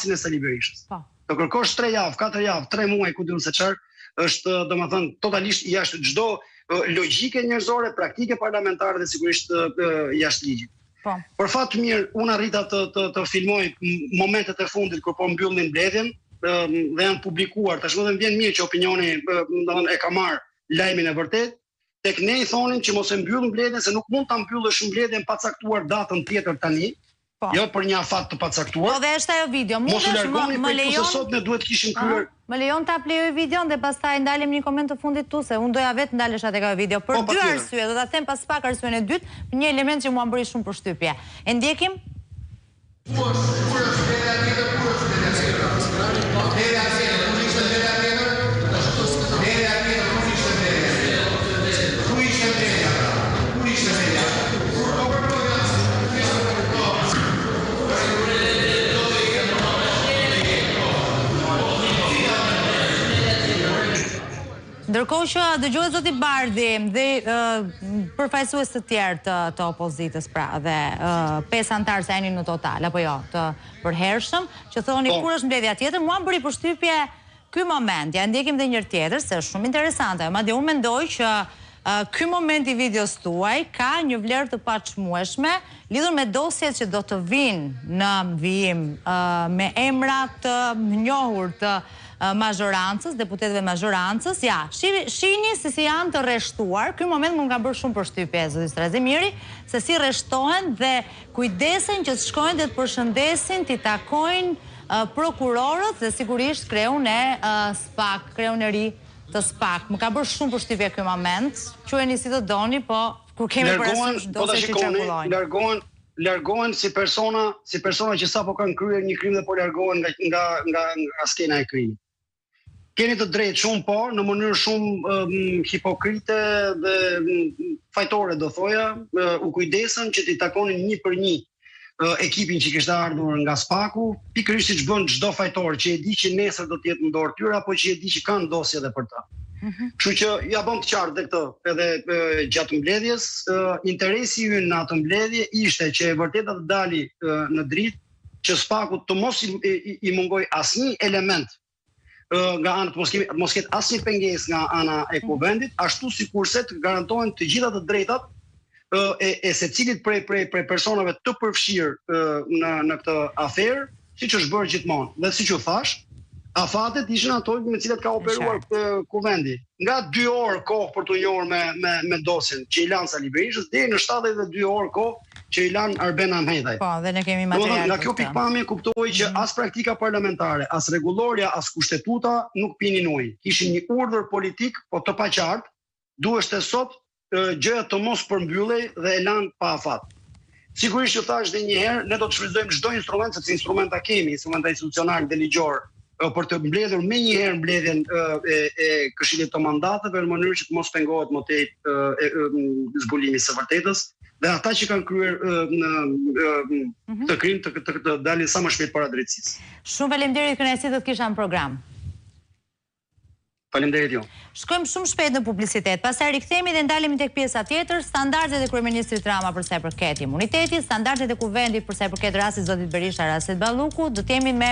e Sali Berishës. Të kërkosh 3 javë, 4 javë, 3 muaj, ku diun se çfarë, është domethënë totalisht jashtë çdo logjike njerëzore, praktike parlamentare dhe sigurisht jashtë ligjit. Për fat të mirë, unë arrita të filmoj momentet e fundit kur po mbyllnin mbledhjen dhe janë publikuar. Tashmë më vjen mirë që opinioni domethënë e ka marr lajmin e vërtet. Tek ne i thonin që mos e mbyll mbledhjen se nuk mund ta mbyllësh mbledhjen pa caktuar datën tjetër tani. Jo për një afat të pacaktuar. Po dhe është ajo video. Mos u largoni më lejon se sot ne duhet kishim kryer. Më lejon ta plejoj videon dhe pastaj ndalem një koment të fundit tu se unë doja vetë ndalesha tek ajo video. Për dy arsye, do ta them pas pak arsyen e dytë, për një element që mua më bëri shumë përshtypje. E ndjekim? Ndërkohë që dëgjohet zoti Bardhi dhe përfaqësues të tjerë të opozitës, pra, dhe 5 antarë se janë në total, apo jo, të përhershëm, që thoni kur është mbledhja tjetër, mua më bëri përshtypje ky moment. Ja ndjekim dhe njëri tjetër, se është shumë interesante. Madje unë mendoj që ky moment i videos tuaj ka një vlerë të paçmueshme lidhur me dosjet që do të vinë në vijim me emra të njohur të mazhorancës, deputetëve mazhorancës. Ja, shihni si janë të rreshtuar. Ky moment më ka bërë shumë përshtypje zoti Strazimiri, se si rreshtohen dhe kujdesen që të shkojnë dhe të përshëndesin, t'i takojnë prokurorët dhe sigurisht kreun e SPAK, kreun e ri të SPAK. Më ka bërë shumë përshtypje ky moment. Quheni si të doni, po kur kemi parasysh dosje që çarkullojnë. Largohen si persona që sapo kanë kryer një krim dhe po largohen nga skena e krimit. Keni të drejtë shumë, po, në mënyrë shumë hipokrite dhe fajtore, do thoja, u kujdesën që t'i takonin një për një ekipin që kishte ardhur nga SPAK-u, pikërisht siç bën çdo fajtor që e di që nesër do të jetë në dorë tyre apo që e di që kanë dosje edhe për ta. Kështu që ja bëm të qartë dhe këtë edhe gjatë mbledhjes, interesi ynë në atë mbledhje ishte që e vërteta të dali në dritë, që SPAK-u të mos i mungoj asnjë element nga ana të mos ketë asnjë pengesë nga ana e kuvendit, ashtu sikurse të garantohen të gjitha të drejtat e secilit prej personave të përfshirë në këtë aferë, siç është bërë gjithmonë. Dhe siç u thash, afatet ishin ato me cilat ka operuar kuvendi. Nga 2 orë kohë për të njohur me dosjen që i lanë Sali Berishës deri në 72 orë kohë që i lanë Arben Ahmetaj. Po, dhe ne kemi material. Nga kjo pikpamje kuptoj që as praktika parlamentare, as rregulloria, as kushtetuta nuk pinin ujë. Kishin një urdhër politik, po të paqartë, duheshte sot gjëja të mos përmbyllej dhe e lanë pa afat. Sigurisht që thash edhe një herë, ne do të shfrytëzojmë çdo instrument, sepse instrumenta kemi, instrumenta institucionale dhe ligjor, për të mbledhur me një herë mbledhjen e Këshillit të Mandateve në mënyrë që të mos pengohet më tej zbulimi së vërtetës dhe ata që kanë kryer të krim të dalin sa më shpejt para drejtësisë. Shumë faleminderit, kënaqësi të kisha në program. Faleminderit ju. Shkojmë shumë shpejt në publicitet. Pastaj rikthehemi dhe ndalemi tek pjesa tjetër, standardet e kryeministrit Rama për sa i përket imunitetit, standardet e kuvendit për sa i përket rastit zotit Berisha, rastit Balluku. Do të jemi me